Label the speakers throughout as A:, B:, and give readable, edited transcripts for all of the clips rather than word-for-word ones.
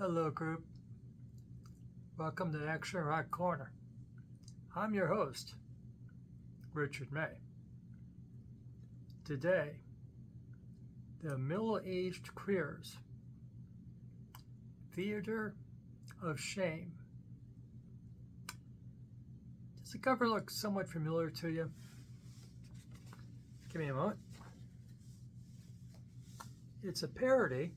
A: Hello, group. Welcome to Action Rock Corner. I'm your host, Richard May. Today, the Middle-Aged Queers, Theater of Shame. Does the cover look somewhat familiar to you? Give me a moment. It's a parody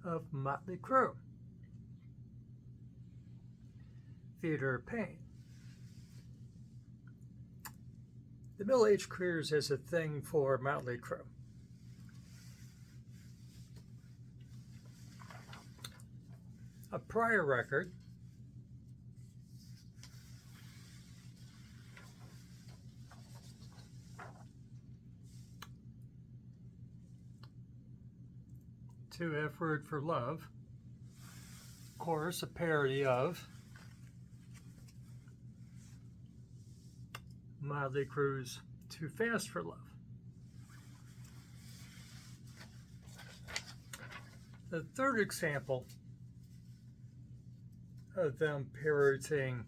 A: of Motley Crue, Theater of Pain. The Middle-Aged Queers has a thing for Motley Crue. A prior record to F Word for Love, of course, a parody of Motley Crue's Too Fast for Love. The third example of them parodying,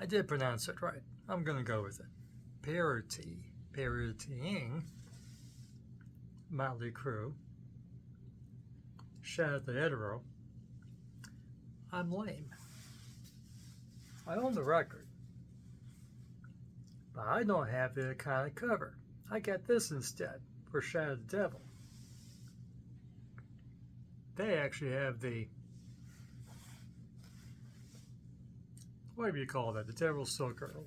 A: I did pronounce it right, I'm going to go with it, parodying Motley Crue, Shout at the Hetero, I'm Lame. I own the record, but I don't have the kind of cover. I got this instead for Shout at the Devil. They actually have the, whatever you call that, the Devil's Circle,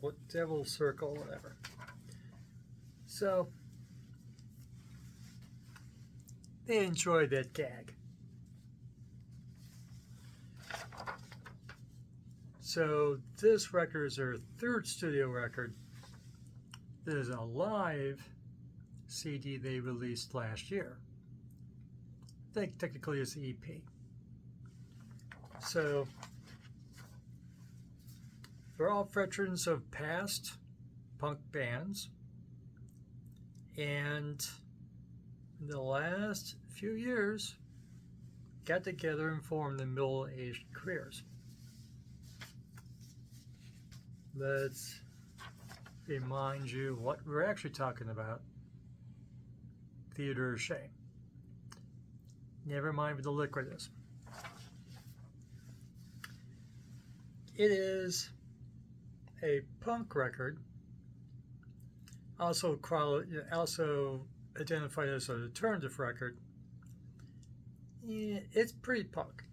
A: whatever. So, they enjoyed that gag. So this record is their third studio record. There's a live CD they released last year. I think technically it's the EP. So they're all veterans of past punk bands, and in the last few years got together and formed the Middle-Aged Queers. Let's remind you what we're actually talking about. Theater of Shame. Never mind what the liquid is. It is a punk record, also identified as an alternative record. It's pretty punk.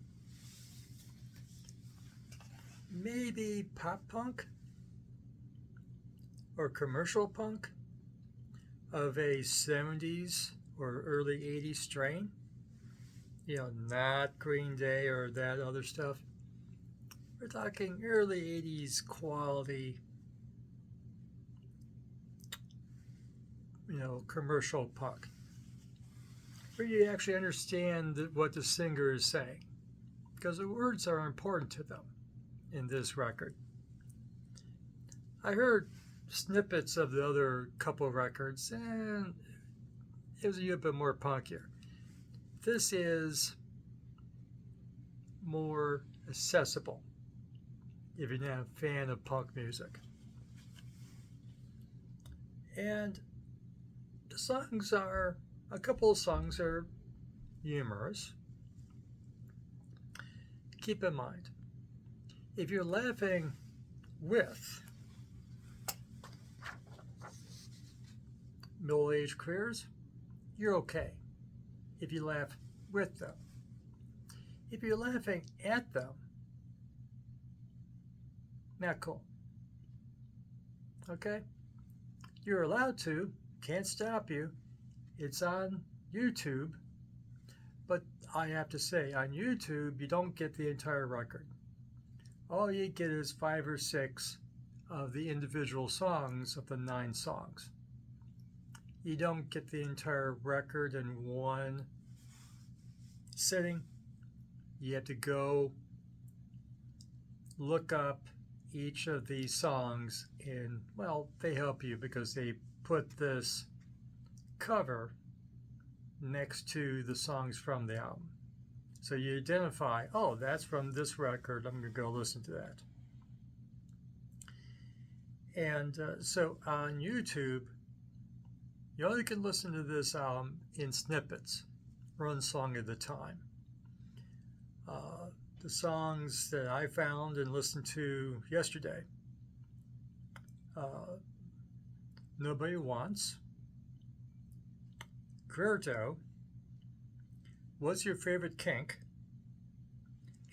A: Maybe pop punk or commercial punk of a 70s or early 80s strain. You know, not Green Day or that other stuff. We're talking early 80s quality, commercial punk, where you actually understand what the singer is saying, because the words are important to them in this record. I heard snippets of the other couple records, and it was a little bit more punkier. This is more accessible if you're not a fan of punk music. And a couple of songs are humorous. Keep in mind, if you're laughing with Middle-Aged Queers, you're okay if you laugh with them. If you're laughing at them, not cool. Okay? You're allowed to, can't stop you. It's on YouTube, but I have to say, on YouTube, you don't get the entire record. All you get is 5 or 6 of the individual songs of the 9 songs. You don't get the entire record in one sitting. You have to go look up each of these songs, and, well, they help you because they put this cover next to the songs from the album. So you identify, oh, that's from this record. I'm going to go listen to that. And so on YouTube, you only can listen to this album in snippets, one song at a time. The songs that I found and listened to yesterday, Nobody Wants, Queerdo, What's Your Favorite Kink,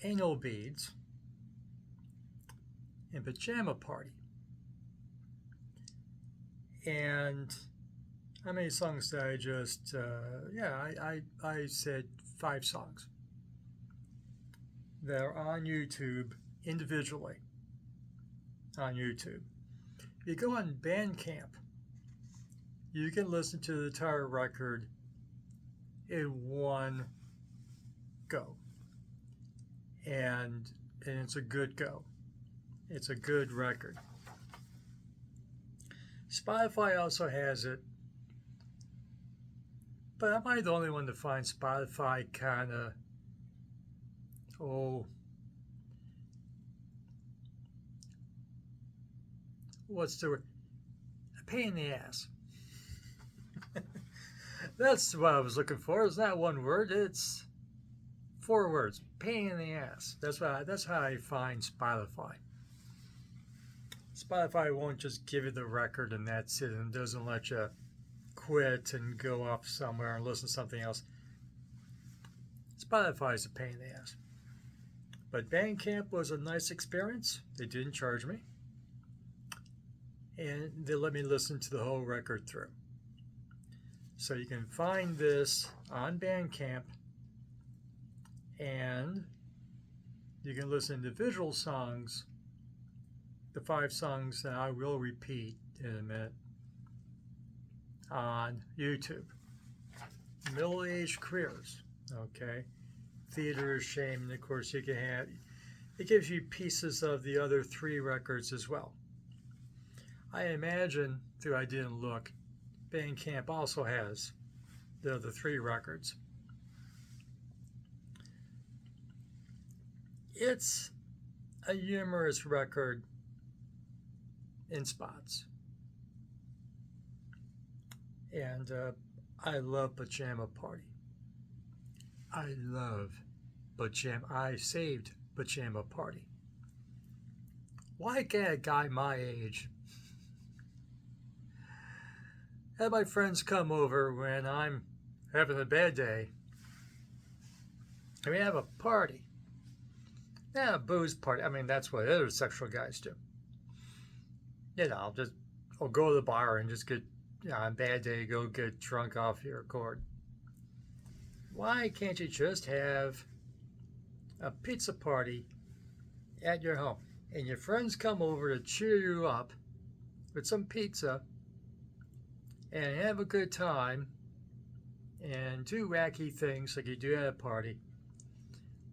A: Anal Beads, and Pajama Party. And how many songs did I just, I said 5 songs. They're on YouTube individually. On YouTube. If you go on Bandcamp, you can listen to the entire record in one go. And it's a good go. It's a good record. Spotify also has it, but am I the only one to find Spotify kind of, what's the word? A pain in the ass. That's what I was looking for. It's not one word, it's 4 words. Pain in the ass. That's how I find Spotify. Spotify won't just give you the record and that's it, and doesn't let you quit and go off somewhere and listen to something else. Spotify is a pain in the ass. But Bandcamp was a nice experience. They didn't charge me. And they let me listen to the whole record through. So you can find this on Bandcamp, and you can listen to individual songs, the 5 songs that I will repeat in a minute, on YouTube. Middle-aged queers, okay? Theater is Shame, and of course you can have, it gives you pieces of the other 3 records as well. I imagine, though I didn't look, Bandcamp also has the other 3 records. It's a humorous record in spots. And I love Pajama Party. I love Pajama. I saved Pajama Party. Why can't a guy my age have my friends come over when I'm having a bad day and we have a party? Yeah, a booze party. I mean, that's what heterosexual guys do. You know, I'll go to the bar and just get, on a bad day, go get drunk off your accord. Why can't you just have a pizza party at your home and your friends come over to cheer you up with some pizza and have a good time and do wacky things like you do at a party?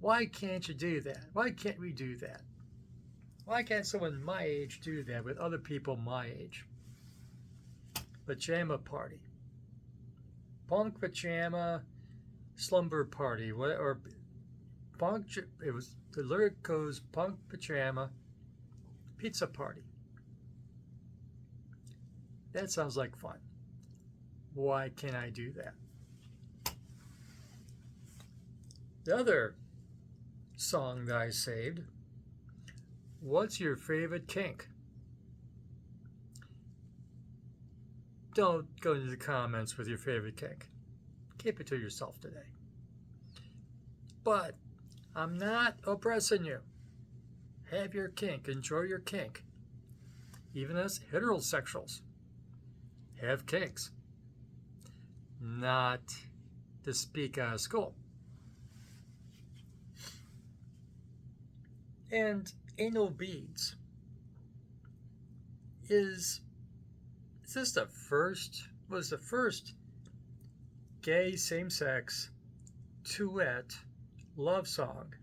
A: Why can't you do that? Why can't we do that? Why can't someone my age do that with other people my age? Pajama Party. Punk Pajama Slumber Party. Or punk, it was, the lyric goes Punk Pajama Pizza Party. That sounds like fun. Why can't I do that? The other song that I saved, What's Your Favorite Kink? Don't go into the comments with your favorite kink. Keep it to yourself today. But I'm not oppressing you. Have your kink. Enjoy your kink. Even as heterosexuals have kinks. Not to speak out of school. And Anal Beads was the first gay same-sex duet love song.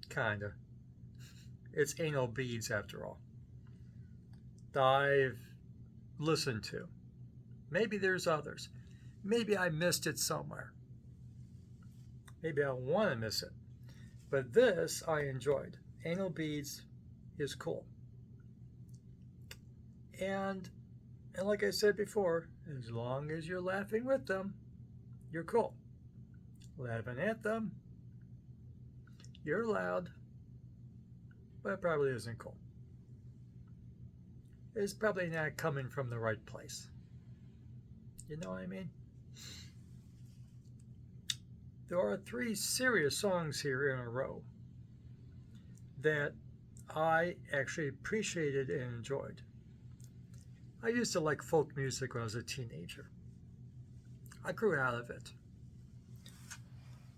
A: Kinda. It's Anal Beads after all. That I've listened to. Maybe there's others. maybe I missed it somewhere. Maybe I want to miss it. But this I enjoyed. Anal Beads is cool. And like I said before, as long as you're laughing with them, you're cool. Laughing at them, you're allowed, but it probably isn't cool. It's probably not coming from the right place. You know what I mean? There are 3 serious songs here in a row that I actually appreciated and enjoyed. I used to like folk music when I was a teenager. I grew out of it.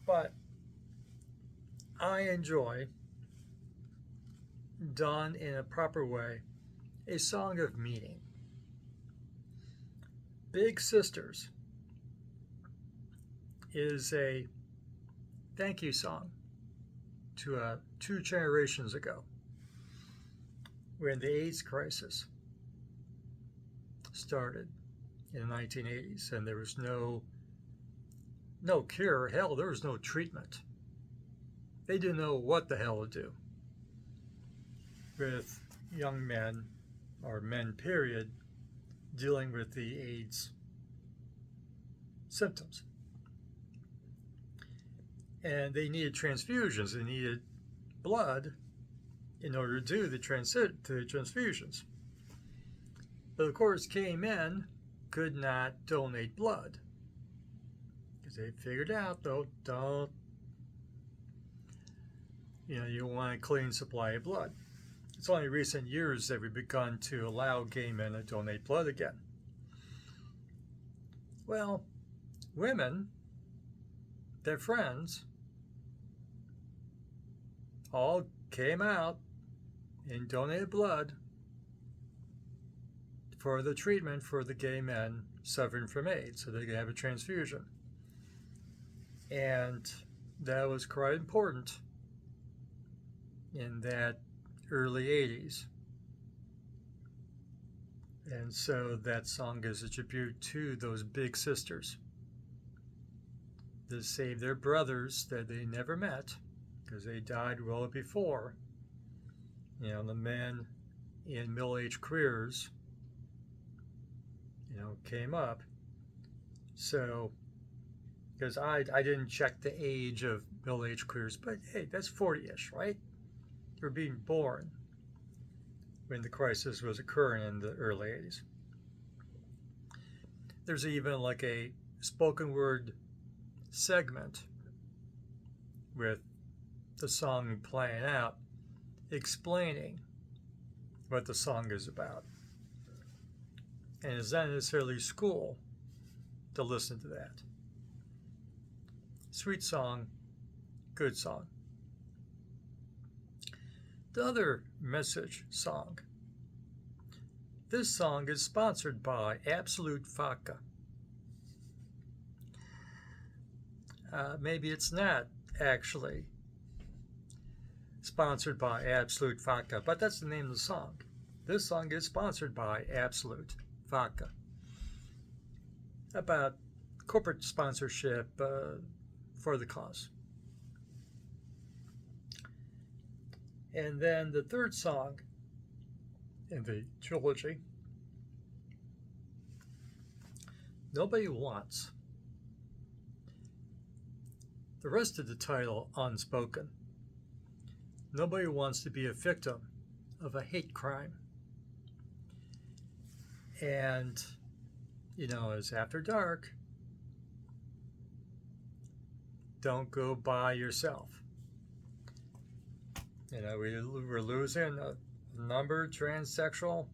A: But I enjoy, done in a proper way, a song of meaning. Big Sisters is a thank you song to 2 generations ago when the AIDS crisis started in the 1980s and there was no cure. Hell, there was no treatment. They didn't know what the hell to do with young men, or men period, dealing with the AIDS symptoms. And they needed transfusions. They needed blood in order to do the transfusions. But of course, gay men could not donate blood because they figured out, though, you want a clean supply of blood. It's only recent years that we've begun to allow gay men to donate blood again. Well, women, their friends, all came out and donated blood for the treatment for the gay men suffering from AIDS, so they could have a transfusion. And that was quite important in that early 80s. And so that song is a tribute to those big sisters that saved their brothers that they never met because they died well before, the men in middle-aged careers, came up. So, because I didn't check the age of middle-aged careers, but hey, that's 40-ish, right? You're being born when the crisis was occurring in the early 80s. There's even like a spoken word segment with the song playing out, explaining what the song is about. And it's not necessarily school to listen to that. Sweet song, good song. The other message song. This song is sponsored by Absolute Vodka. Maybe it's not actually sponsored by Absolute Vodka, but that's the name of the song. This song is sponsored by Absolute Vodka. About corporate sponsorship for the cause. And then the third song in the trilogy, Nobody Wants. The rest of the title, unspoken. Nobody wants to be a victim of a hate crime. And, it's after dark. Don't go by yourself. We're losing a number of transsexual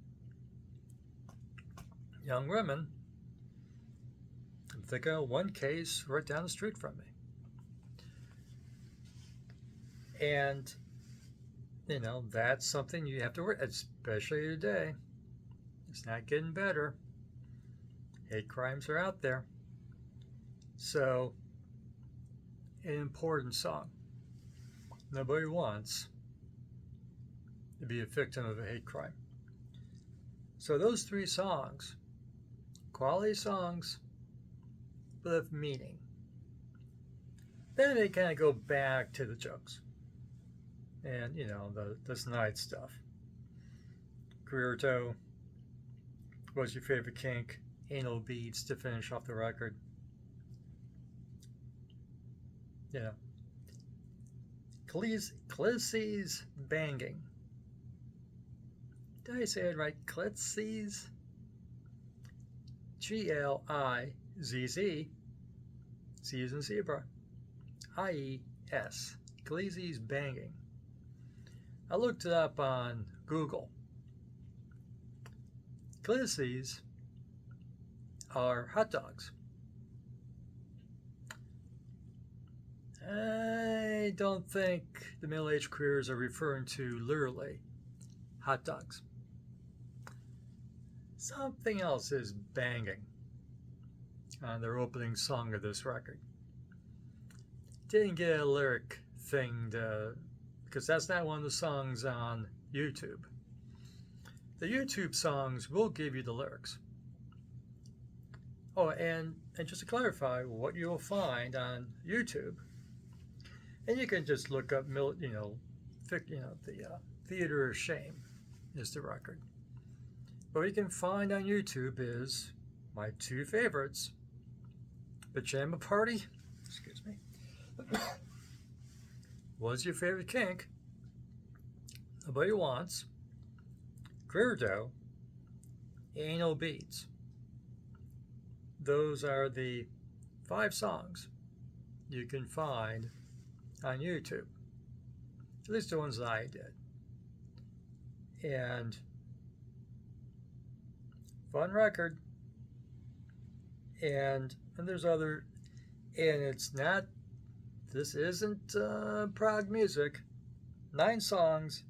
A: young women. I'm thinking of one case right down the street from me. And, that's something you have to work, especially today. It's not getting better. Hate crimes are out there. So, an important song. Nobody wants to be a victim of a hate crime. So those 3 songs, quality songs, but of meaning. Then they kind of go back to the jokes. And, the snide stuff. Queerto, what's your favorite kink? Anal beads to finish off the record. Glizzy's banging. Did I say it right? Glizzy's? Glizz. Z as in zebra. IES. Glizzy's banging. I looked it up on Google. Glizzy's are hot dogs. I don't think the middle-aged queers are referring to literally hot dogs. Something else is banging on their opening song of this record. Didn't get a lyric thing because that's not one of the songs on YouTube. The YouTube songs will give you the lyrics. Oh, and just to clarify, what you'll find on YouTube, and you can just look up, the Theater of Shame is the record. But what you can find on YouTube is my two favorites, Pajama Party, excuse me, What's Your Favorite Kink, Nobody Wants, Queerto, Anal Beads. Those are the 5 songs you can find on YouTube. At least the ones that I did. And fun record. And there's other, and this isn't prog music. 9 songs,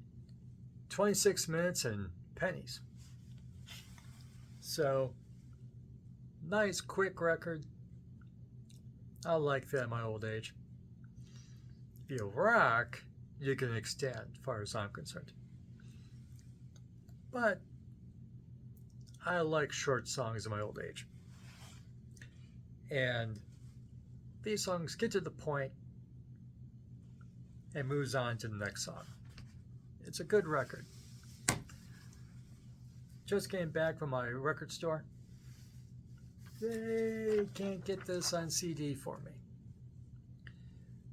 A: 26 minutes and pennies. So, nice, quick record. I like that in my old age. If you rock, you can extend, as far as I'm concerned. But I like short songs in my old age. And these songs get to the point and moves on to the next song. It's a good record. Just came back from my record store. They can't get this on CD for me.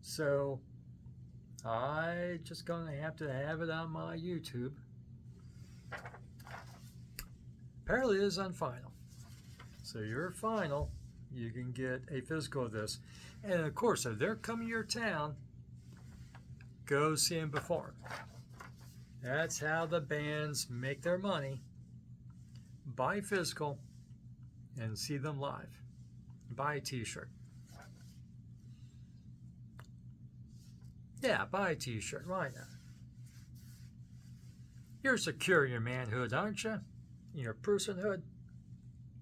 A: So I just gonna have to have it on my YouTube. Apparently it is on vinyl. So your vinyl, you can get a physical of this. And of course, if they're coming to your town, go see them perform. That's how the bands make their money. Buy physical and see them live. Buy a t-shirt. Yeah, buy a t-shirt. Why not? You're secure in your manhood, aren't you? In your personhood?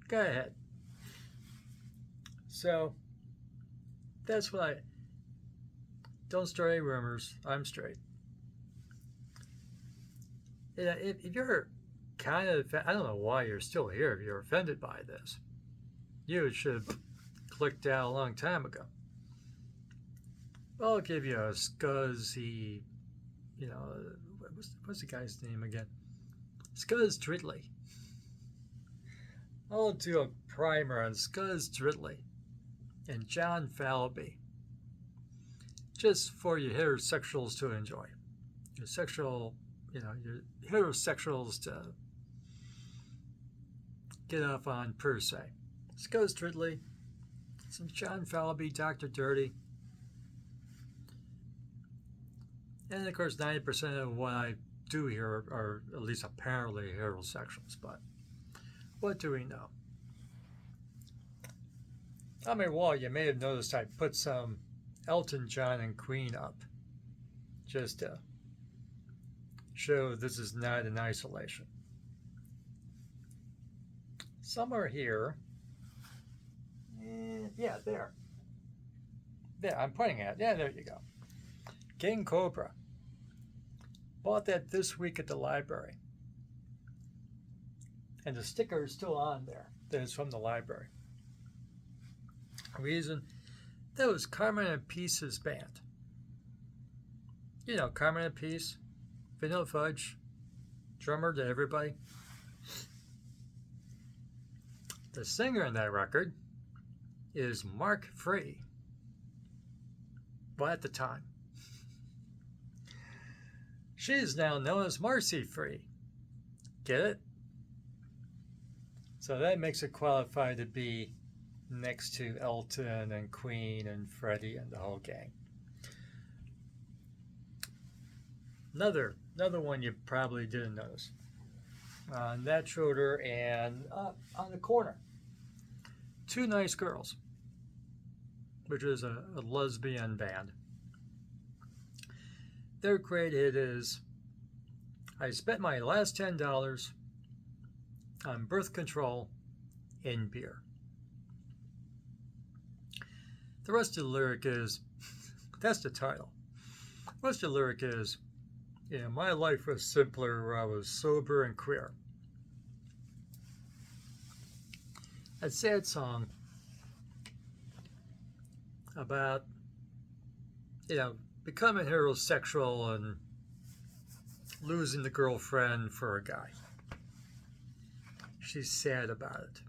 A: Go ahead. So, that's what don't start any rumors. I'm straight. If you're kind of, I don't know why you're still here if you're offended by this. You should have clicked out a long time ago. I'll give you a scuzzy, what's the guy's name again? Scuzz Tridley. I'll do a primer on Scuzz Tridley and John Falvey. Just for you heterosexuals to enjoy. Your heterosexuals to get off on per se. Scuzz Tridley, some John Falvey, Dr. Dirty. And of course, 90% of what I do here are at least apparently heterosexuals, but what do we know? On my wall, you may have noticed I put some Elton John and Queen up just to show this is not in isolation. Some are here. Yeah, there. There, I'm pointing at. Yeah, there you go. King Cobra. Bought that this week at the library. And the sticker is still on there. That is from the library. reason, that was Carmen and Peace's band. You know, Carmen and Peace, Vanilla Fudge, drummer to everybody. The singer in that record is Mark Free. Well, at the time. She is now known as Marcy Free. Get it? So that makes it qualify to be next to Elton and Queen and Freddie and the whole gang. Another one you probably didn't notice. Nat Schroeder and on the corner, Two Nice Girls, which is a lesbian band. Their great hit is, I spent my last $10 on birth control and beer. The rest of the lyric is, that's the title. The rest of the lyric is, yeah, my life was simpler where I was sober and queer. A sad song about, becoming heterosexual and losing the girlfriend for a guy. She's sad about it.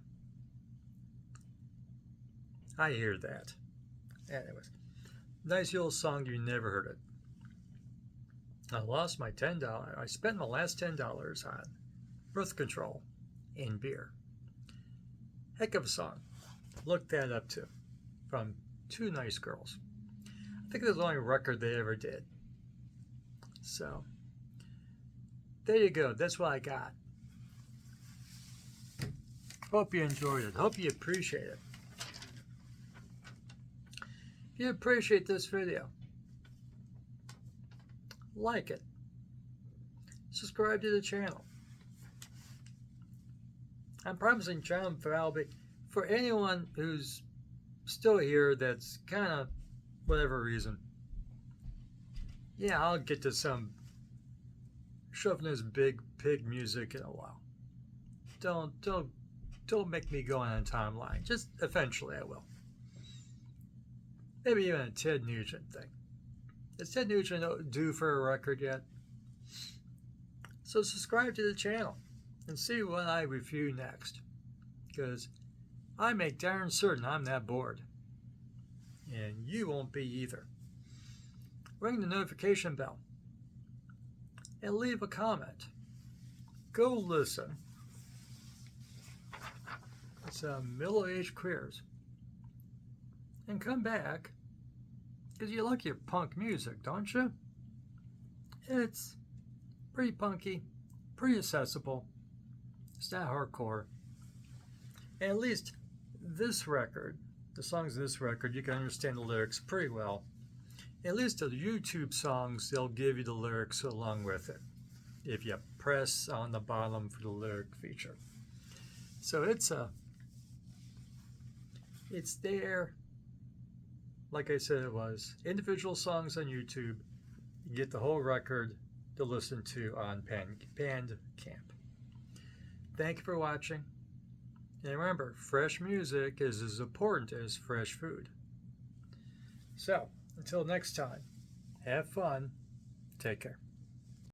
A: I hear that. Anyways, nice little song, you never heard it. I lost my $10. I spent my last $10 on birth control and beer. Heck of a song. Look that up too. From Two Nice Girls. I think it was the only record they ever did. So, there you go. That's what I got. Hope you enjoyed it. Hope you appreciate it. If you appreciate this video, like it. Subscribe to the channel. I'm promising John Falvey, for anyone who's still here that's kind of whatever reason, yeah, I'll get to some shoving this big pig music in a while. Don't make me go on a timeline. Just eventually I will. Maybe even a Ted Nugent thing. Is Ted Nugent due for a record yet? So subscribe to the channel and see what I review next. Because I make darn certain I'm not bored. And you won't be either. Ring the notification bell. And leave a comment. Go listen. It's middle-aged queers. And come back. Because you like your punk music, don't you? It's pretty punky, pretty accessible. It's not hardcore. And at least this record, the songs of this record, you can understand the lyrics pretty well. At least the YouTube songs, they'll give you the lyrics along with it, if you press on the bottom for the lyric feature. So it's there. Like I said, it was individual songs on YouTube. You get the whole record to listen to on Bandcamp. Thank you for watching. And remember, fresh music is as important as fresh food. So, until next time, have fun. Take care.